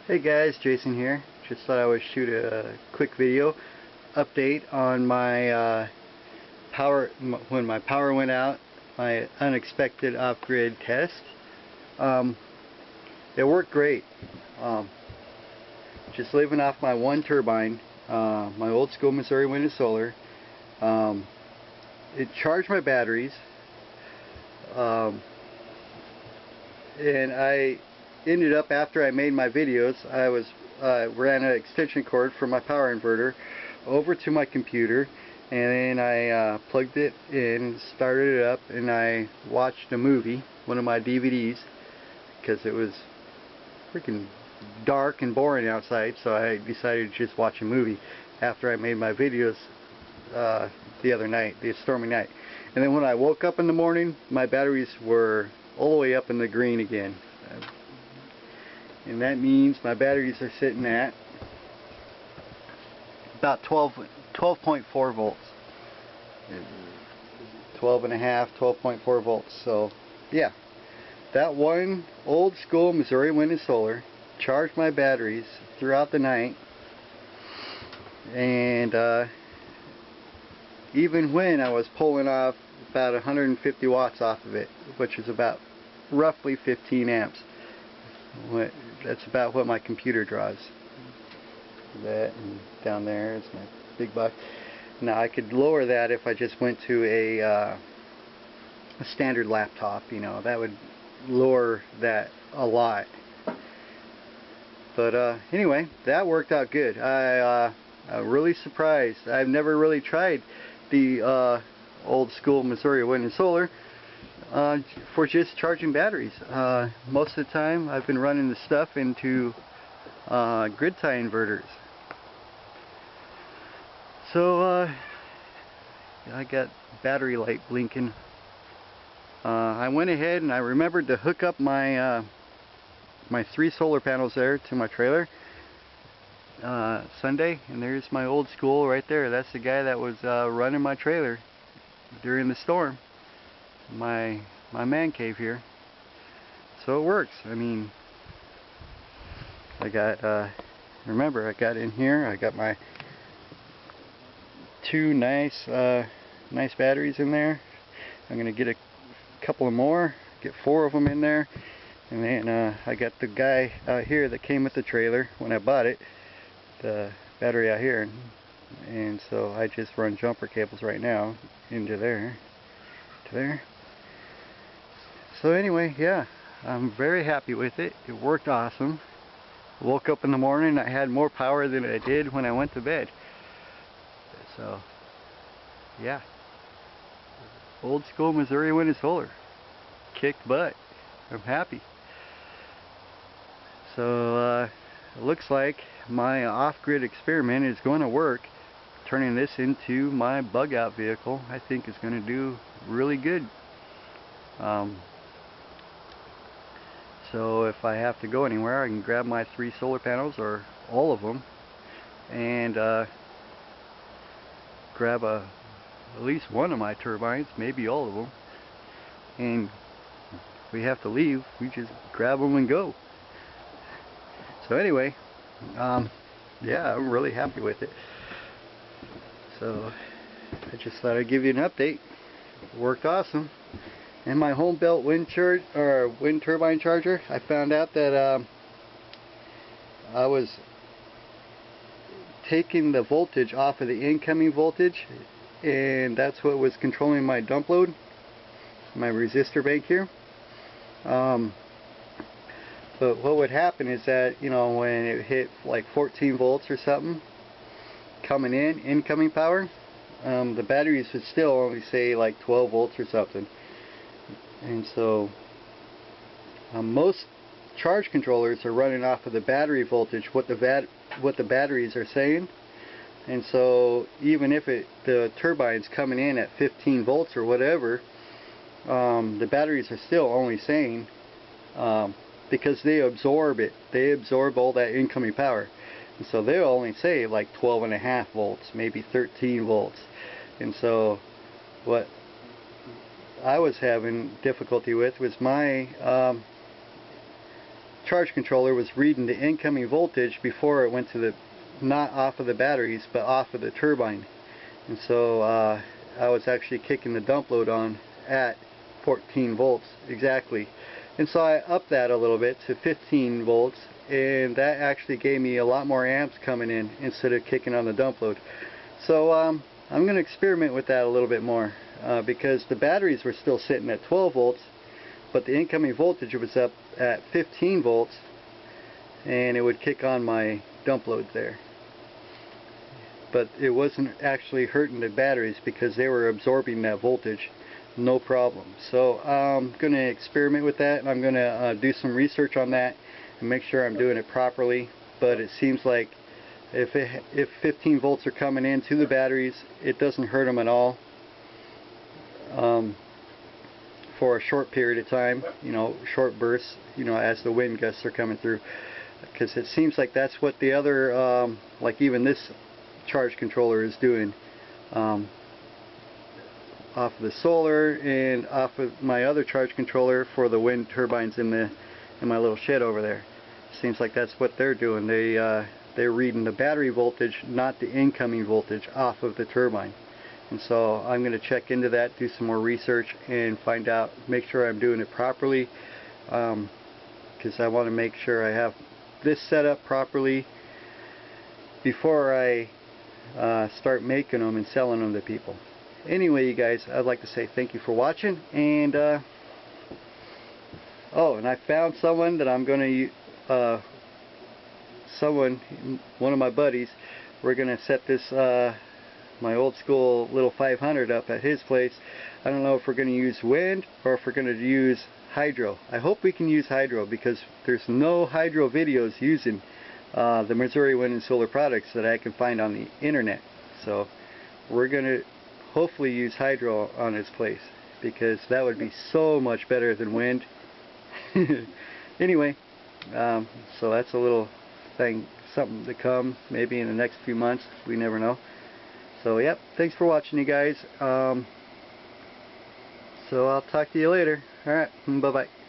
Hey guys, Jason here. Just thought I would shoot a quick video update on my when my power went out, my unexpected off-grid test. Um, it worked great. Um, just living off my one turbine, my old school Missouri Wind and Solar. Um, it charged my batteries, um, and I ended up, after I made my videos, I ran an extension cord from my power inverter over to my computer, and then I plugged it in, started it up, and I watched a movie, one of my DVDs, because it was freaking dark and boring outside, so I decided to just watch a movie after I made my videos the other night, the stormy night. And then when I woke up in the morning, my batteries were all the way up in the green again. And that means my batteries are sitting at about 12.4 volts. 12 and a half, 12.4 volts. So yeah, that one old school Missouri Wind and Solar charged my batteries throughout the night, and even when I was pulling off about 150 watts off of it, which is about roughly 15 amps. That's about what my computer draws. That, and down there is my big box. Now I could lower that if I just went to a standard laptop. You know, that would lower that a lot. But anyway, that worked out good. I'm really surprised. I've never really tried the old school Missouri Wind and Solar for just charging batteries. Most of the time I've been running the stuff into grid tie inverters. So I got battery light blinking. I went ahead and I remembered to hook up my my 3 solar panels there to my trailer Sunday, and there's my old school right there. That's the guy that was running my trailer during the storm. My man cave here. So it works. I mean, I got remember, I got in here, I got my 2 nice batteries in there. I'm gonna get a couple of more, get 4 of them in there, and then I got the guy out here that came with the trailer when I bought it, the battery out here, and so I just run jumper cables right now into there to there. So anyway, yeah, I'm very happy with it. It worked awesome. Woke up in the morning, I had more power than I did when I went to bed. So yeah, old school Missouri Wind and Solar kicked butt. I'm happy. So it looks like my off-grid experiment is going to work. Turning this into my bug out vehicle, I think, is going to do really good. So if I have to go anywhere, I can grab my 3 solar panels, or all of them, and grab at least one of my turbines, maybe all of them, and if we have to leave, we just grab them and go. So anyway, yeah, I'm really happy with it. So I just thought I'd give you an update. It worked awesome. And my home built wind turbine charger, I found out that I was taking the voltage off of the incoming voltage, and that's what was controlling my dump load, my resistor bank here. But what would happen is that, you know, when it hit like 14 volts or something coming in, incoming power, the batteries would still only say like 12 volts or something. And so most charge controllers are running off of the battery voltage, what the batteries are saying. And so even if the turbine's coming in at 15 volts or whatever, the batteries are still only saying, because they absorb it, they absorb all that incoming power, and so they'll only say like 12.5 volts, maybe 13 volts. And so what I was having difficulty with was my charge controller was reading the incoming voltage before it went to the, not off of the batteries, but off of the turbine. And so I was actually kicking the dump load on at 14 volts exactly. And so I upped that a little bit to 15 volts, and that actually gave me a lot more amps coming in instead of kicking on the dump load. So I'm going to experiment with that a little bit more because the batteries were still sitting at 12 volts, but the incoming voltage was up at 15 volts, and it would kick on my dump load there. But it wasn't actually hurting the batteries because they were absorbing that voltage no problem. So I'm going to experiment with that, and I'm going to do some research on that and make sure I'm doing it properly. But it seems like if 15 volts are coming into the batteries, it doesn't hurt them at all for a short period of time, you know, short bursts, you know, as the wind gusts are coming through. Because it seems like that's what the other, like even this charge controller is doing. Off of the solar and off of my other charge controller for the wind turbines in my little shed over there. Seems like that's what they're doing. They're reading the battery voltage, not the incoming voltage off of the turbine. And so I'm going to check into that, do some more research, and find out, make sure I'm doing it properly, because I want to make sure I have this set up properly before I start making them and selling them to people. Anyway, you guys, I'd like to say thank you for watching, and oh, and I found someone that I'm going to one of my buddies, we're going to set this my old school little 500 up at his place. I don't know if we're going to use wind or if we're going to use hydro. I hope we can use hydro because there's no hydro videos using the Missouri Wind and Solar products that I can find on the internet. So we're going to hopefully use hydro on his place because that would be so much better than wind. Anyway, so that's a little thing, something to come maybe in the next few months. We never know. So yep, thanks for watching, you guys. So I'll talk to you later. Alright, bye bye.